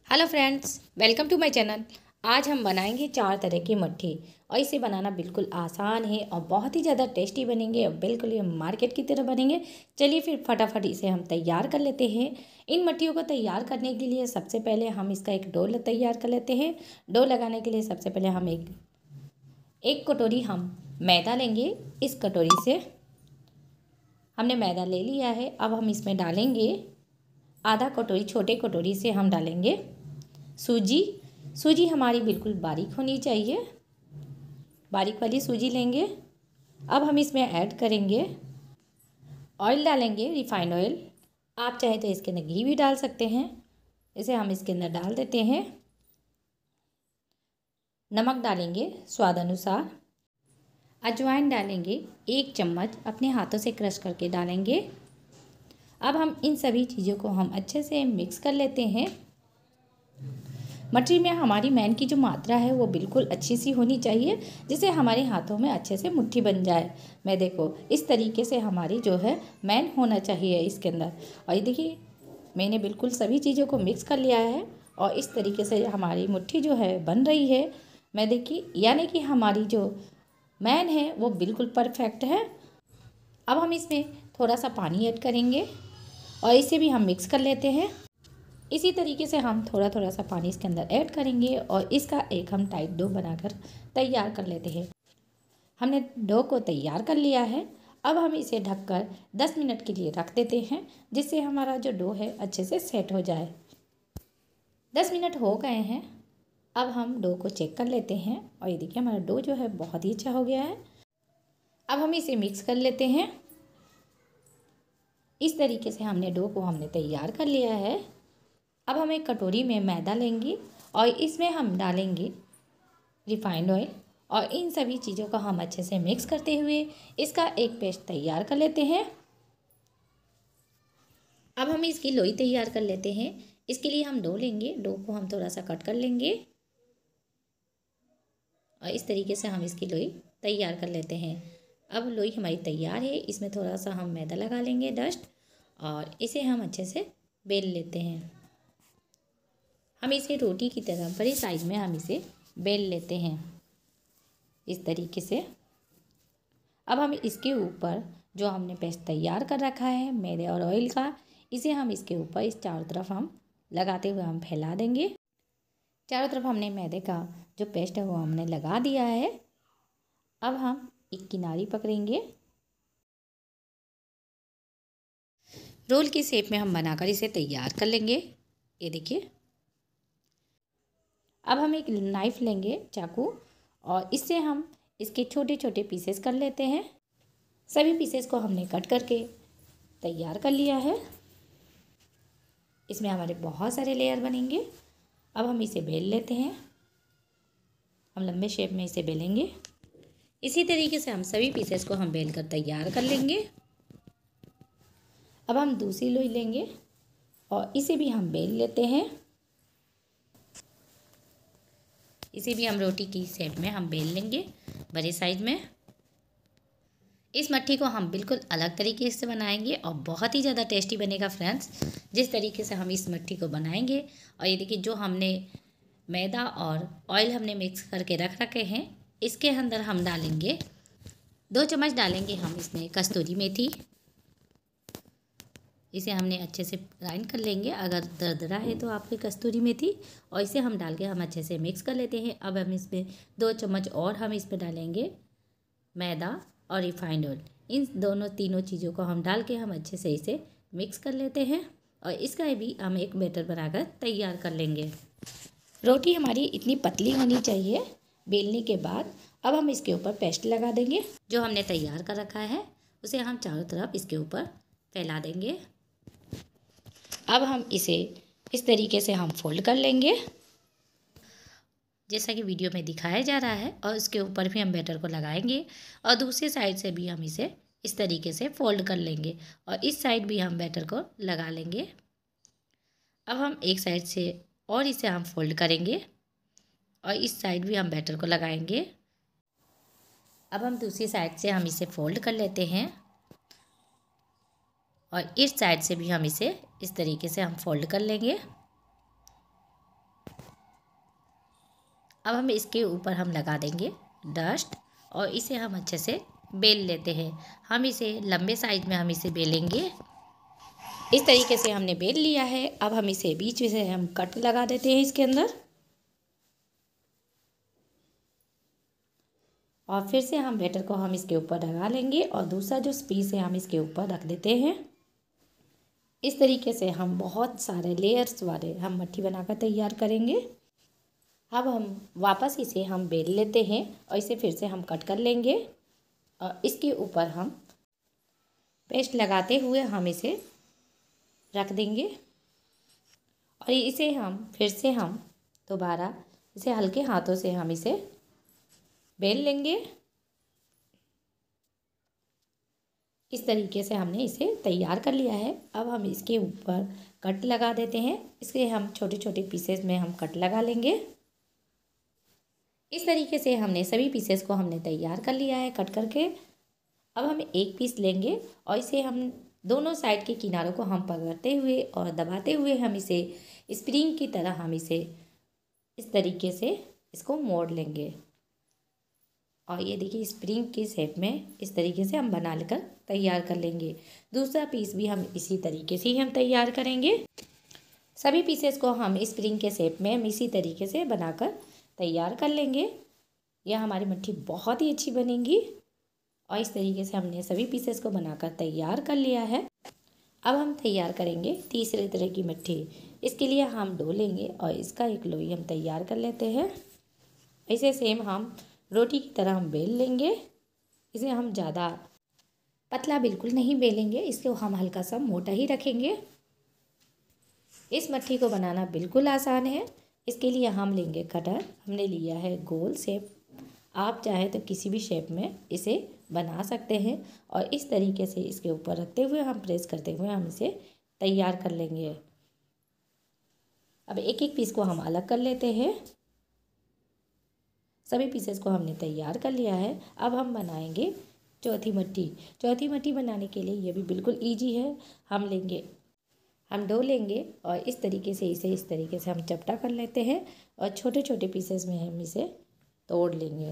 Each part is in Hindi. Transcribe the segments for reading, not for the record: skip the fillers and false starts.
Hello friends, welcome to my channel. आज हम बनाएंगे 4 तरह की मट्ठी और इसे बनाना बिल्कुल आसान है और बहुत ही ज़्यादा टेस्टी बनेंगे और बिल्कुल ये मार्केट की तरह बनेंगे। चलिए फिर फटाफट इसे हम तैयार कर लेते हैं। इन मट्ठियों को तैयार करने के लिए सबसे पहले हम इसका एक डो तैयार कर लेते हैं। डो लगाने के लिए सबसे पहले हम एक कटोरी हम मैदा लेंगे। इस कटोरी से हमने मैदा ले लिया है। अब हम इसमें डालेंगे आधा कटोरी, छोटे कटोरी से हम डालेंगे सूजी। सूजी हमारी बिल्कुल बारीक होनी चाहिए, बारीक वाली सूजी लेंगे। अब हम इसमें ऐड करेंगे ऑयल, डालेंगे रिफाइंड ऑयल। आप चाहे तो इसके अंदर घी भी डाल सकते हैं। इसे हम इसके अंदर डाल देते हैं। नमक डालेंगे स्वाद अनुसार। अजवाइन डालेंगे 1 चम्मच, अपने हाथों से क्रश करके डालेंगे। अब हम इन सभी चीज़ों को हम अच्छे से मिक्स कर लेते हैं। मटरी में हमारी मैन की जो मात्रा है वो बिल्कुल अच्छी सी होनी चाहिए, जिससे हमारे हाथों में अच्छे से मुट्ठी बन जाए। मैं देखो इस तरीके से हमारी जो है मैन होना चाहिए इसके अंदर। और ये देखिए मैंने बिल्कुल सभी चीज़ों को मिक्स कर लिया है और इस तरीके से हमारी मुट्ठी जो है बन रही है। मैं देखिए यानी कि हमारी जो मैन है वो बिल्कुल परफेक्ट है। अब हम इसमें थोड़ा सा पानी ऐड करेंगे और इसे भी हम मिक्स कर लेते हैं। इसी तरीके से हम थोड़ा थोड़ा सा पानी इसके अंदर ऐड करेंगे और इसका एक हम टाइट डो बनाकर तैयार कर लेते हैं। हमने डो को तैयार कर लिया है। अब हम इसे ढककर 10 मिनट के लिए रख देते हैं, जिससे हमारा जो डो है अच्छे से सेट हो जाए। 10 मिनट हो गए हैं। अब हम डो को चेक कर लेते हैं और ये देखिए हमारा डो जो है बहुत ही अच्छा हो गया है। अब हम इसे मिक्स कर लेते हैं। इस तरीके से हमने डो को तैयार कर लिया है। अब हम एक कटोरी में मैदा लेंगे और इसमें हम डालेंगे रिफाइंड ऑयल और इन सभी चीज़ों को हम अच्छे से मिक्स करते हुए इसका एक पेस्ट तैयार कर लेते हैं। अब हम इसकी लोई तैयार कर लेते हैं। इसके लिए हम डो लेंगे, डो को हम थोड़ा सा कट कर लेंगे और इस तरीके से हम इसकी लोई तैयार कर लेते हैं। अब लोई हमारी तैयार है। इसमें थोड़ा सा हम मैदा लगा लेंगे डस्ट और इसे हम अच्छे से बेल लेते हैं। हम इसे रोटी की तरह बड़े साइज में हम इसे बेल लेते हैं इस तरीके से। अब हम इसके ऊपर जो हमने पेस्ट तैयार कर रखा है मैदे और ऑयल का, इसे हम इसके ऊपर इस चारों तरफ हम लगाते हुए हम फैला देंगे। चारों तरफ हमने मैदे का जो पेस्ट है वो हमने लगा दिया है। अब हम एक किनारी पकड़ेंगे, रोल की शेप में हम बनाकर इसे तैयार कर लेंगे। ये देखिए अब हम एक नाइफ़ लेंगे, चाकू, और इससे हम इसके छोटे छोटे पीसेस कर लेते हैं। सभी पीसेस को हमने कट करके तैयार कर लिया है। इसमें हमारे बहुत सारे लेयर बनेंगे। अब हम इसे बेल लेते हैं। हम लंबे शेप में इसे बेलेंगे। इसी तरीके से हम सभी पीसेस को हम बेल कर तैयार कर लेंगे। अब हम दूसरी लोई लेंगे और इसे भी हम बेल लेते हैं। इसे भी हम रोटी की शेप में हम बेल लेंगे बड़े साइज में। इस मट्ठी को हम बिल्कुल अलग तरीके से बनाएंगे और बहुत ही ज़्यादा टेस्टी बनेगा फ्रेंड्स। जिस तरीके से हम इस मट्ठी को बनाएंगे, और ये देखिए जो हमने मैदा और ऑयल हमने मिक्स करके रख रखे हैं, इसके अंदर हम डालेंगे 2 चम्मच डालेंगे हम इसमें कस्तूरी मेथी। इसे हमने अच्छे से ग्राइंड कर लेंगे, अगर दरदरा है तो आपकी कस्तूरी मेथी, और इसे हम डाल के हम अच्छे से मिक्स कर लेते हैं। अब हम इसमें 2 चम्मच और हम इसमें डालेंगे मैदा और रिफाइंड ऑयल। इन दोनों तीनों चीज़ों को हम डाल के हम अच्छे से इसे मिक्स कर लेते हैं और इसका भी हम एक बैटर बनाकर तैयार कर लेंगे। रोटी हमारी इतनी पतली होनी चाहिए बेलने के बाद। अब हम इसके ऊपर पेस्ट लगा देंगे। जो हमने तैयार कर रखा है उसे हम चारों तरफ इसके ऊपर फैला देंगे। अब हम इसे इस तरीके से हम फोल्ड कर लेंगे जैसा कि वीडियो में दिखाया जा रहा है, और उसके ऊपर भी हम बैटर को लगाएंगे और दूसरी साइड से भी हम इसे इस तरीके से फोल्ड कर लेंगे और इस साइड भी हम बैटर को लगा लेंगे। अब हम एक साइड से और इसे हम फोल्ड करेंगे और इस साइड भी हम बैटर को लगाएंगे। अब हम दूसरी साइड से हम इसे फोल्ड कर लेते हैं और इस साइड से भी हम इसे इस तरीके से हम फोल्ड कर लेंगे। अब हम इसके ऊपर हम लगा देंगे डस्ट और इसे हम अच्छे से बेल लेते हैं। हम इसे लंबे साइज में हम इसे बेलेंगे। इस तरीके से हमने बेल लिया है। अब हम इसे बीच में से हम कट लगा देते हैं इसके अंदर और फिर से हम बैटर को हम इसके ऊपर लगा लेंगे और दूसरा जो पीस है हम इसके ऊपर रख देते हैं। इस तरीके से हम बहुत सारे लेयर्स वाले हम मट्ठी बनाकर तैयार करेंगे। अब हम वापस इसे हम बेल लेते हैं और इसे फिर से हम कट कर लेंगे और इसके ऊपर हम पेस्ट लगाते हुए हम इसे रख देंगे और इसे हम फिर से हम दोबारा इसे हल्के हाथों से हम इसे बेल लेंगे। इस तरीके से हमने इसे तैयार कर लिया है। अब हम इसके ऊपर कट लगा देते हैं। इसके हम छोटे छोटे पीसेस में हम कट लगा लेंगे। इस तरीके से हमने सभी पीसेस को हमने तैयार कर लिया है कट करके। अब हम एक पीस लेंगे और इसे हम दोनों साइड के किनारों को हम पकड़ते हुए और दबाते हुए हम इसे स्प्रिंग की तरह हम इसे इस तरीके से इसको मोड़ लेंगे और ये देखिए स्प्रिंग की शेप में इस तरीके से हम बना लेकर तैयार कर लेंगे। दूसरा पीस भी हम इसी तरीके से ही हम तैयार करेंगे। सभी पीसेस को हम स्प्रिंग के शेप में हम इसी तरीके से बनाकर तैयार कर लेंगे। यह हमारी मट्ठी बहुत ही अच्छी बनेगी और इस तरीके से हमने सभी पीसेस को बनाकर तैयार कर लिया है। अब हम तैयार करेंगे तीसरे तरह की मट्ठी। इसके लिए हम डो लेंगे और इसका एक लोई हम तैयार कर लेते हैं। इसे सेम हम रोटी की तरह हम बेल लेंगे। इसे हम ज़्यादा पतला बिल्कुल नहीं बेलेंगे, इसको हम हल्का सा मोटा ही रखेंगे। इस मट्ठी को बनाना बिल्कुल आसान है। इसके लिए हम लेंगे कटर। हमने लिया है गोल शेप। आप चाहे तो किसी भी शेप में इसे बना सकते हैं और इस तरीके से इसके ऊपर रखते हुए हम प्रेस करते हुए हम इसे तैयार कर लेंगे। अब एक एक पीस को हम अलग कर लेते हैं। सभी पीसेस को हमने तैयार कर लिया है। अब हम बनाएंगे चौथी मट्ठी। चौथी मट्ठी बनाने के लिए ये भी बिल्कुल ईजी है। हम डो लेंगे और इस तरीके से इसे इस तरीके से हम चपटा कर लेते हैं और छोटे छोटे पीसेस में हम इसे तोड़ लेंगे।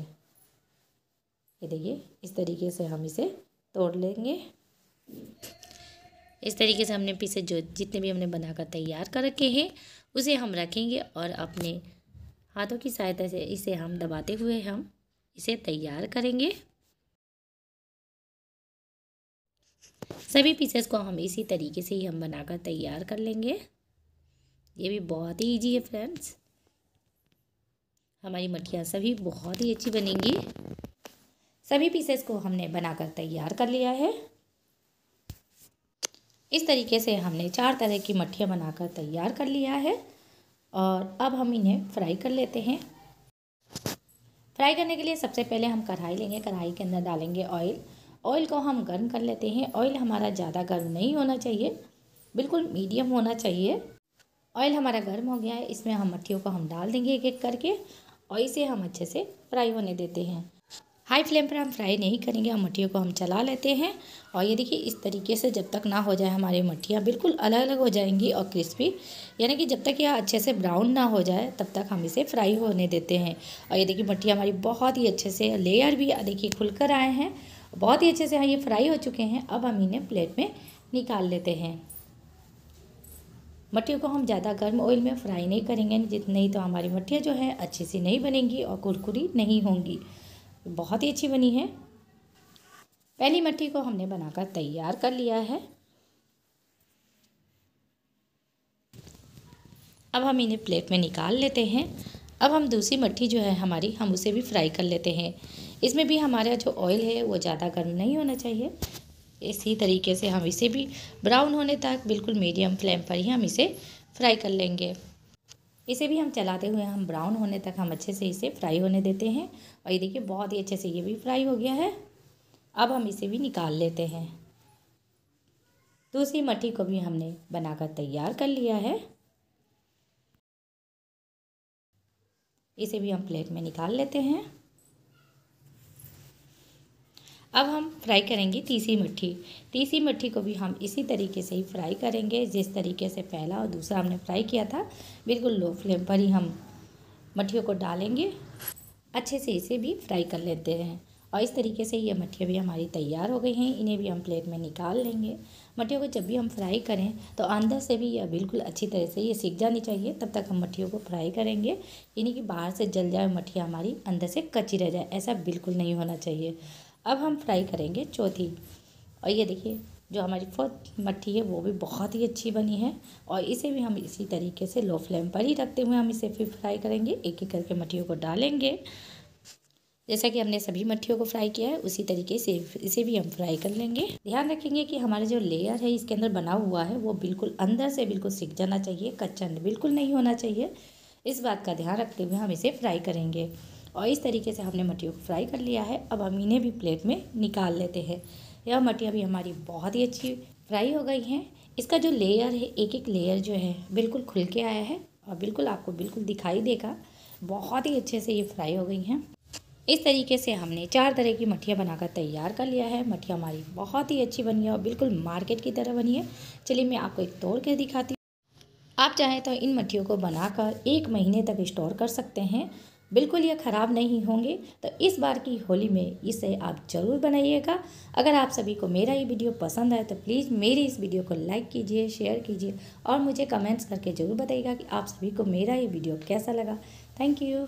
ये देखिए इस तरीके से हम इसे तोड़ लेंगे। इस तरीके से हमने पीसेस जो जितने भी हमने बनाकर तैयार कर रखे हैं उसे हम रखेंगे और अपने हाथों की सहायता से इसे हम दबाते हुए हम इसे तैयार करेंगे। सभी पीसेस को हम इसी तरीके से ही हम बनाकर तैयार कर लेंगे। ये भी बहुत ही इजी है फ्रेंड्स। हमारी मट्ठियाँ सभी बहुत ही अच्छी बनेंगी। सभी पीसेस को हमने बनाकर तैयार कर लिया है। इस तरीके से हमने 4 तरह की मट्ठियाँ बनाकर तैयार कर लिया है और अब हम इन्हें फ्राई कर लेते हैं। फ्राई करने के लिए सबसे पहले हम कढ़ाई लेंगे। कढ़ाई के अंदर डालेंगे ऑयल। ऑयल को हम गर्म कर लेते हैं। ऑयल हमारा ज़्यादा गर्म नहीं होना चाहिए, बिल्कुल मीडियम होना चाहिए। ऑयल हमारा गर्म हो गया है। इसमें हम मट्ठियों को हम डाल देंगे एक एक करके और इसे हम अच्छे से फ्राई होने देते हैं। हाई फ्लेम पर हम फ्राई नहीं करेंगे। हम मट्ठियों को हम चला लेते हैं और ये देखिए इस तरीके से जब तक ना हो जाए हमारी मट्ठियाँ बिल्कुल अलग अलग हो जाएंगी और क्रिस्पी, यानी कि जब तक यह अच्छे से ब्राउन ना हो जाए तब तक हम इसे फ्राई होने देते हैं। और ये देखिए मट्ठियाँ हमारी बहुत ही अच्छे से लेयर भी देखिए खुलकर आए हैं, बहुत ही अच्छे से ये फ्राई हो चुके हैं। अब हम इन्हें प्लेट में निकाल लेते हैं। मट्ठियों को हम ज़्यादा गर्म ऑयल में फ्राई नहीं करेंगे, नहीं तो हमारी मट्ठियाँ जो है अच्छी सी नहीं बनेंगी और कुरकुरी नहीं होंगी। बहुत ही अच्छी बनी है। पहली मट्ठी को हमने बनाकर तैयार कर लिया है। अब हम इन्हें प्लेट में निकाल लेते हैं। अब हम दूसरी मट्ठी जो है हमारी हम उसे भी फ्राई कर लेते हैं। इसमें भी हमारा जो ऑयल है वो ज़्यादा गर्म नहीं होना चाहिए। इसी तरीके से हम इसे भी ब्राउन होने तक बिल्कुल मीडियम फ्लेम पर ही हम इसे फ्राई कर लेंगे। इसे भी हम चलाते हुए हम ब्राउन होने तक हम अच्छे से इसे फ्राई होने देते हैं। और ये देखिए बहुत ही अच्छे से ये भी फ्राई हो गया है। अब हम इसे भी निकाल लेते हैं। दूसरी मट्ठी को भी हमने बनाकर तैयार कर लिया है। इसे भी हम प्लेट में निकाल लेते हैं। अब हम फ्राई करेंगे तीसरी मट्ठी। तीसरी मट्ठी को भी हम इसी तरीके से ही फ्राई करेंगे जिस तरीके से पहला और दूसरा हमने फ्राई किया था। बिल्कुल लो फ्लेम पर ही हम मट्ठियों को डालेंगे, अच्छे से इसे भी फ्राई कर लेते हैं। और इस तरीके से ये मट्ठियाँ भी हमारी तैयार हो गई हैं। इन्हें भी हम प्लेट में निकाल लेंगे। मट्ठियों को जब भी हम फ्राई करें तो अंदर से भी यह बिल्कुल अच्छी तरह से ये सीख जानी चाहिए, तब तक हम मट्ठियों को फ्राई करेंगे। यानी कि बाहर से जल जाए मट्ठियाँ हमारी, अंदर से कच्ची रह जाए, ऐसा बिल्कुल नहीं होना चाहिए। अब हम फ्राई करेंगे चौथी। और ये देखिए जो हमारी फोर्थ मट्ठी है वो भी बहुत ही अच्छी बनी है। और इसे भी हम इसी तरीके से लो फ्लेम पर ही रखते हुए हम इसे फिर फ्राई करेंगे। एक एक करके मट्ठियों को डालेंगे। जैसा कि हमने सभी मट्ठियों को फ्राई किया है उसी तरीके से इसे भी हम फ्राई कर लेंगे। ध्यान रखेंगे कि हमारा जो लेयर है इसके अंदर बना हुआ है वो बिल्कुल अंदर से बिल्कुल सिक जाना चाहिए, कच्चा बिल्कुल नहीं होना चाहिए। इस बात का ध्यान रखते हुए हम इसे फ्राई करेंगे। और इस तरीके से हमने मट्ठियों को फ्राई कर लिया है। अब हम इन्हें भी प्लेट में निकाल लेते हैं। यह मट्ठियाँ भी हमारी बहुत ही अच्छी फ्राई हो गई हैं। इसका जो लेयर है, एक एक लेयर जो है बिल्कुल खुल के आया है और बिल्कुल आपको बिल्कुल दिखाई देगा। बहुत ही अच्छे से ये फ्राई हो गई हैं। इस तरीके से हमने 4 तरह की मट्ठियाँ बनाकर तैयार कर लिया है। मट्ठियाँ हमारी बहुत ही अच्छी बनी है और बिल्कुल मार्केट की तरह बनी है। चलिए मैं आपको एक तोड़ के दिखाती हूँ। आप चाहें तो इन मट्ठियों को बनाकर 1 महीने तक स्टोर कर सकते हैं, बिल्कुल ये ख़राब नहीं होंगे। तो इस बार की होली में इसे आप ज़रूर बनाइएगा। अगर आप सभी को मेरा ये वीडियो पसंद आए तो प्लीज़ मेरी इस वीडियो को लाइक कीजिए, शेयर कीजिए और मुझे कमेंट्स करके ज़रूर बताइएगा कि आप सभी को मेरा ये वीडियो कैसा लगा। Thank you.